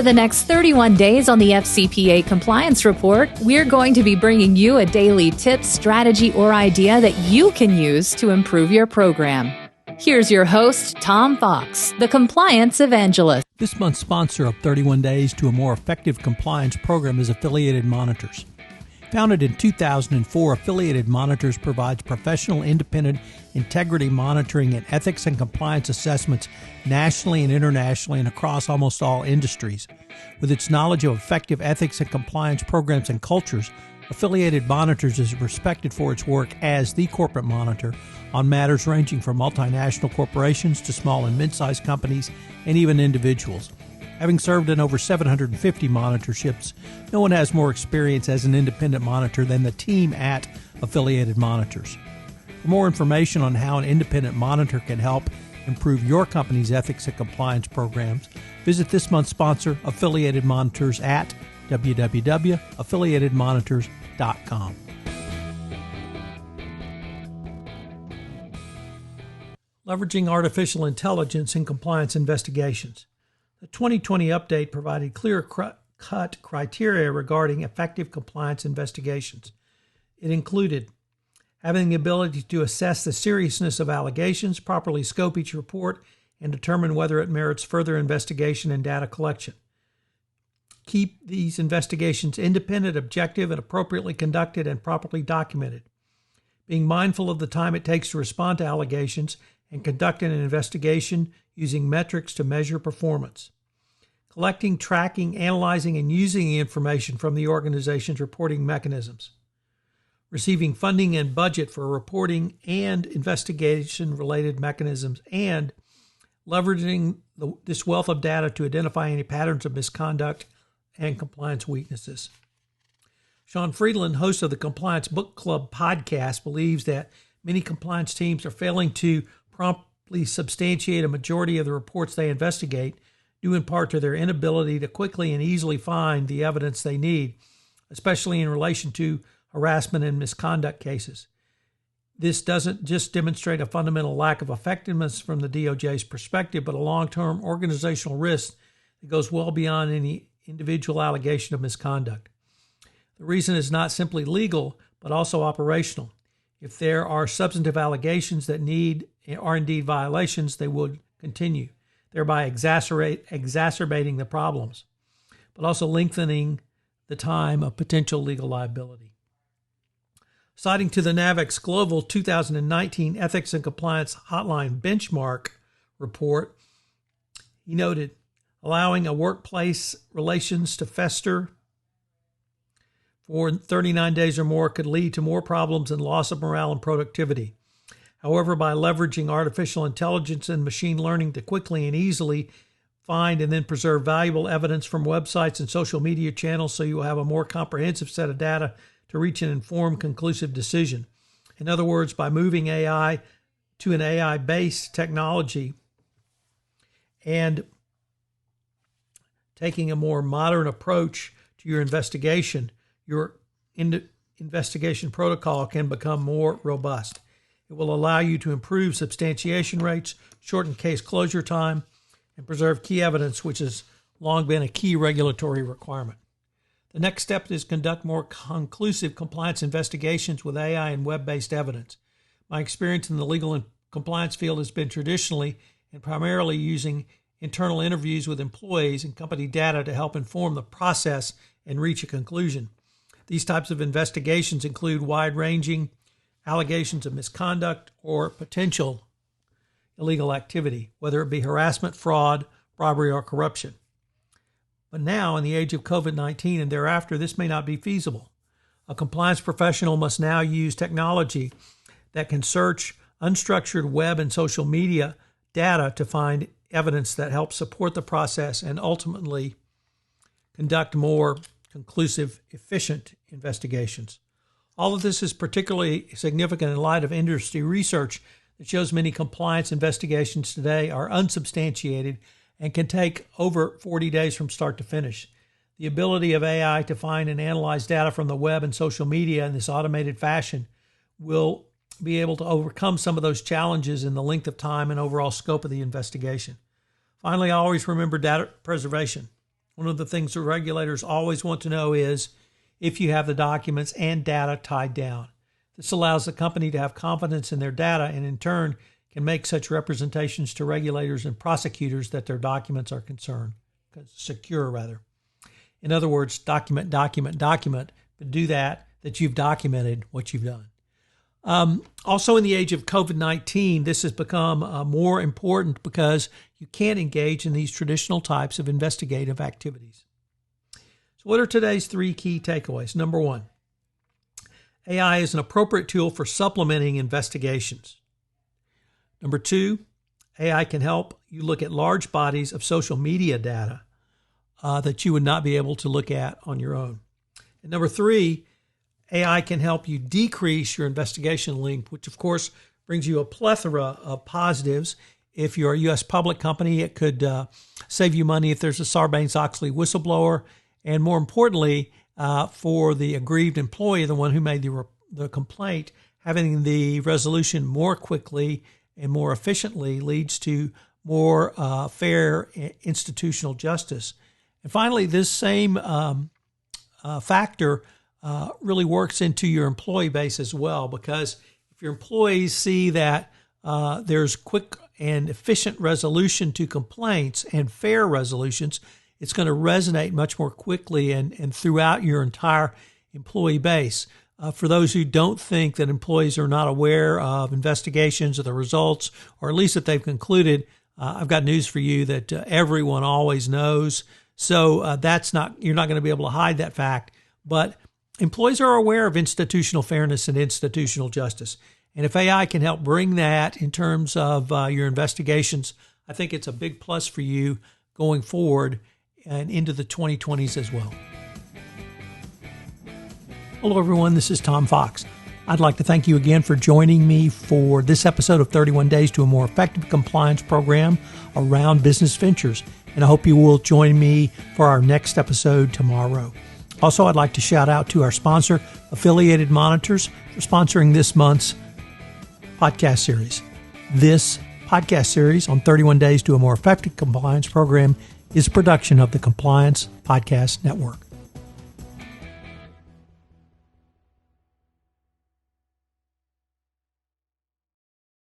For the next 31 days on the FCPA Compliance Report, we're going to be bringing you a daily tip, strategy, or idea that you can use to improve your program. Here's your host, Tom Fox, the Compliance Evangelist. This month's sponsor of 31 Days to a More Effective Compliance program is Affiliated Monitors. Founded in 2004, Affiliated Monitors provides professional, independent integrity monitoring and ethics and compliance assessments nationally and internationally and across almost all industries. With its knowledge of effective ethics and compliance programs and cultures, Affiliated Monitors is respected for its work as the corporate monitor on matters ranging from multinational corporations to small and mid-sized companies and even individuals. Having served in over 750 monitorships, no one has more experience as an independent monitor than the team at Affiliated Monitors. For more information on how an independent monitor can help improve your company's ethics and compliance programs, visit this month's sponsor, Affiliated Monitors, at www.affiliatedmonitors.com. Leveraging artificial intelligence in compliance investigations. The 2020 update provided clear-cut criteria regarding effective compliance investigations. It included having the ability to assess the seriousness of allegations, properly scope each report, and determine whether it merits further investigation and data collection. Keep these investigations independent, objective, and appropriately conducted and properly documented. Being mindful of the time it takes to respond to allegations and conducting an investigation using metrics to measure performance. Collecting, tracking, analyzing, and using the information from the organization's reporting mechanisms. Receiving funding and budget for reporting and investigation-related mechanisms, and leveraging this wealth of data to identify any patterns of misconduct and compliance weaknesses. Sean Freidlin, host of the Compliance Book Club podcast, believes that many compliance teams are failing to promptly substantiate a majority of the reports they investigate, due in part to their inability to quickly and easily find the evidence they need, especially in relation to harassment and misconduct cases. This doesn't just demonstrate a fundamental lack of effectiveness from the DOJ's perspective, but a long-term organizational risk that goes well beyond any individual allegation of misconduct. The reason is not simply legal, but also operational. If there are substantive allegations that are indeed violations, they would continue, thereby exacerbating the problems, but also lengthening the time of potential legal liability. Citing to the NAVEX Global 2019 Ethics and Compliance Hotline Benchmark report, he noted, allowing a workplace relations to fester for 39 days or more could lead to more problems and loss of morale and productivity. However, by leveraging artificial intelligence and machine learning to quickly and easily find and then preserve valuable evidence from websites and social media channels, so you will have a more comprehensive set of data to reach an informed, conclusive decision. In other words, by moving AI to an AI-based technology and taking a more modern approach to your investigation protocol can become more robust. It will allow you to improve substantiation rates, shorten case closure time, and preserve key evidence, which has long been a key regulatory requirement. The next step is conduct more conclusive compliance investigations with AI and web-based evidence. My experience in the legal and compliance field has been traditionally and primarily using internal interviews with employees and company data to help inform the process and reach a conclusion. These types of investigations include wide-ranging allegations of misconduct or potential illegal activity, whether it be harassment, fraud, robbery, or corruption. But now, in the age of COVID-19 and thereafter, this may not be feasible. A compliance professional must now use technology that can search unstructured web and social media data to find evidence that helps support the process and ultimately conduct more conclusive, efficient investigations. All of this is particularly significant in light of industry research that shows many compliance investigations today are unsubstantiated and can take over 40 days from start to finish. The ability of AI to find and analyze data from the web and social media in this automated fashion will be able to overcome some of those challenges in the length of time and overall scope of the investigation. Finally, I always remember data preservation. One of the things the regulators always want to know is if you have the documents and data tied down. This allows the company to have confidence in their data and in turn can make such representations to regulators and prosecutors that their documents are secure. In other words, document, but do that you've documented what you've done. Also, in the age of COVID-19, this has become more important because you can't engage in these traditional types of investigative activities. So what are today's 3 key takeaways? Number 1, AI is an appropriate tool for supplementing investigations. Number 2, AI can help you look at large bodies of social media data that you would not be able to look at on your own. And number 3, AI can help you decrease your investigation length, which of course brings you a plethora of positives. If you're a U.S. public company, it could save you money if there's a Sarbanes-Oxley whistleblower. And more importantly, for the aggrieved employee, the one who made the complaint, having the resolution more quickly and more efficiently leads to more fair institutional justice. And finally, this same factor really works into your employee base as well, because if your employees see that there's quick and efficient resolution to complaints and fair resolutions, it's going to resonate much more quickly and throughout your entire employee base. For those who don't think that employees are not aware of investigations or the results, or at least that they've concluded, I've got news for you that everyone always knows. So you're not going to be able to hide that fact. But employees are aware of institutional fairness and institutional justice. And if AI can help bring that in terms of your investigations, I think it's a big plus for you going forward and into the 2020s as well. Hello, everyone. This is Tom Fox. I'd like to thank you again for joining me for this episode of 31 Days to a More Effective Compliance Program around business ventures. And I hope you will join me for our next episode tomorrow. Also, I'd like to shout out to our sponsor, Affiliated Monitors, for sponsoring this month's podcast series. This podcast series on 31 Days to a More Effective Compliance Program is a production of the Compliance Podcast Network.